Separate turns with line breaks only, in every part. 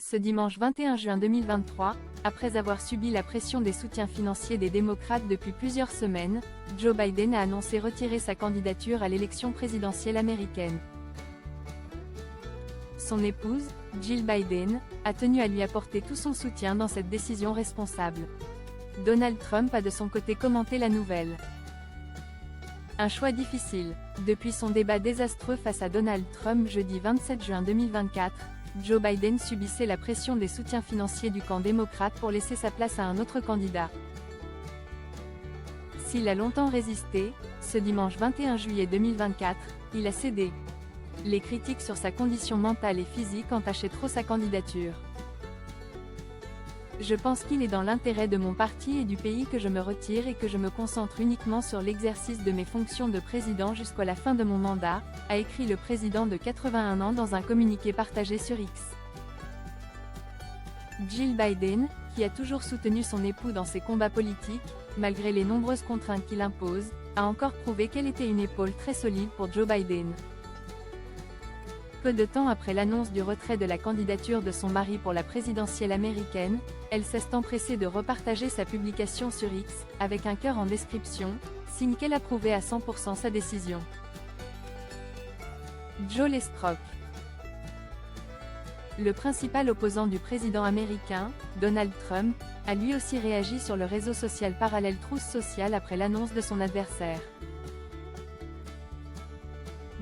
Ce dimanche 21 juin 2023, après avoir subi la pression des soutiens financiers des démocrates depuis plusieurs semaines, Joe Biden a annoncé retirer sa candidature à l'élection présidentielle américaine. Son épouse, Jill Biden, a tenu à lui apporter tout son soutien dans cette décision responsable. Donald Trump a de son côté commenté la nouvelle. Un choix difficile. Depuis son débat désastreux face à Donald Trump jeudi 27 juin 2024, Joe Biden subissait la pression des soutiens financiers du camp démocrate pour laisser sa place à un autre candidat. S'il a longtemps résisté, ce dimanche 21 juillet 2024, il a cédé. Les critiques sur sa condition mentale et physique entachaient trop sa candidature. Je pense qu'il est dans l'intérêt de mon parti et du pays que je me retire et que je me concentre uniquement sur l'exercice de mes fonctions de président jusqu'à la fin de mon mandat, a écrit le président de 81 ans dans un communiqué partagé sur X. Jill Biden, qui a toujours soutenu son époux dans ses combats politiques, malgré les nombreuses contraintes qu'il impose, a encore prouvé qu'elle était une épaule très solide pour Joe Biden. Peu de temps après l'annonce du retrait de la candidature de son mari pour la présidentielle américaine, elle s'est empressée de repartager sa publication sur X, avec un cœur en description, signe qu'elle approuvait à 100% sa décision. Joe l'escroc. Le principal opposant du président américain, Donald Trump, a lui aussi réagi sur le réseau social parallèle Truth Social après l'annonce de son adversaire.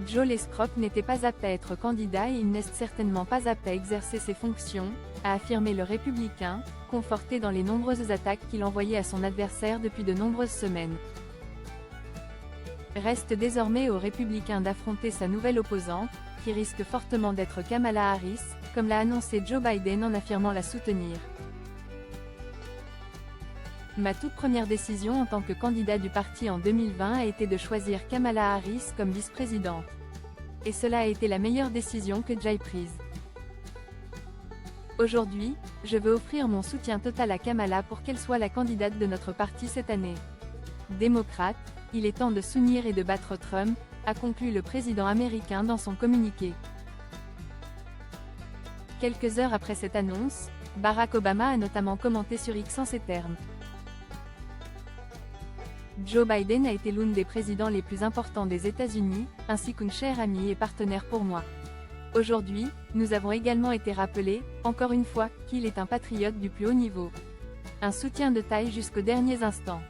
Joe l'escroc n'était pas apte à être candidat et il n'est certainement pas apte à exercer ses fonctions, a affirmé le républicain, conforté dans les nombreuses attaques qu'il envoyait à son adversaire depuis de nombreuses semaines. Reste désormais aux républicains d'affronter sa nouvelle opposante, qui risque fortement d'être Kamala Harris, comme l'a annoncé Joe Biden en affirmant la soutenir. Ma toute première décision en tant que candidat du parti en 2020 a été de choisir Kamala Harris comme vice-présidente. Et cela a été la meilleure décision que j'ai prise. Aujourd'hui, je veux offrir mon soutien total à Kamala pour qu'elle soit la candidate de notre parti cette année. Démocrate, il est temps de s'unir et de battre Trump, a conclu le président américain dans son communiqué. Quelques heures après cette annonce, Barack Obama a notamment commenté sur X en ces termes. Joe Biden a été l'un des présidents les plus importants des États-Unis, ainsi qu'une chère amie et partenaire pour moi. Aujourd'hui, nous avons également été rappelés, encore une fois, qu'il est un patriote du plus haut niveau. Un soutien de taille jusqu'aux derniers instants.